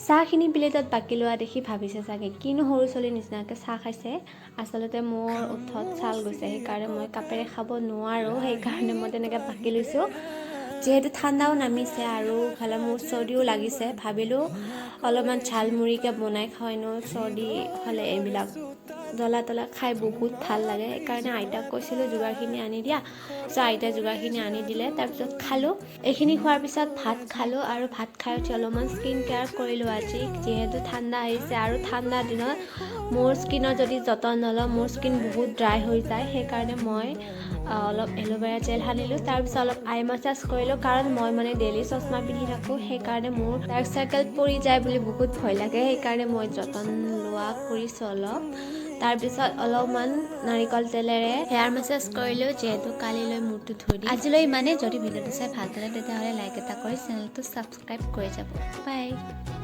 চাহখিনি প্লেটত বাকি লোৱা দেখি ভাবিছে চাগে কিনো সৰু ছোৱালীৰ নিচিনাকৈ চাহ খাইছে। আচলতে মোৰ ওঠত ছাল গৈছে, সেইকাৰণে মই কাপেৰে খাব নোৱাৰোঁ, সেইকাৰণে মই তেনেকৈ বাকি লৈছোঁ। যিহেতু ঠাণ্ডাও নামিছে আৰু ইফালে মোৰ চৰ্দিও লাগিছে, ভাবিলোঁ অলপমান ঝালমুড়িকৈ বনাই খাওঁ, এনেও চৰ্দি হ'লে এইবিলাক জ্বলা তলা খাই বহুত ভাল লাগে। সেইকাৰণে আইতাক কৈছিলোঁ যোগাৰখিনি আনি দিয়া, আইতাই যোগাৰখিনি আনি দিলে। তাৰপিছত খালোঁ। এইখিনি খোৱাৰ পিছত ভাত খালোঁ আৰু ভাত খাই উঠি অলপমান স্কিন কেয়াৰ কৰিলোঁ আজি, যিহেতু ঠাণ্ডা আহিছে আৰু ঠাণ্ডাৰ দিনত মোৰ স্কিনৰ যদি যতন নলওঁ মোৰ স্কিন বহুত ড্ৰাই হৈ যায়। সেইকাৰণে মই অলপ এল'ভেৰা জেল সানিলোঁ, তাৰপিছত অলপ আই মাছাজ কৰিলোঁ, কাৰণ মই মানে ডেইলি চশমা পিন্ধি থাকোঁ, সেইকাৰণে মোৰ ডাৰ্ক চাৰ্কেল পৰি যায় বুলি বহুত ভয় লাগে। সেইকাৰণে মই যতন লোৱা কৰিছোঁ অলপ। তাৰপিছত অলপমান নাৰিকল তেলেৰে হেয়াৰ মাছাজ কৰিলোঁ, যিহেতু কালিলৈ মূৰটো ধুই দিম। আজিলৈ ইমানেই। যদি ভিডিঅ'টো চাই ভাল পালে তেতিয়াহ'লে লাইক এটা কৰি চেনেলটো ছাবস্ক্ৰাইব কৰি যাব। বাই।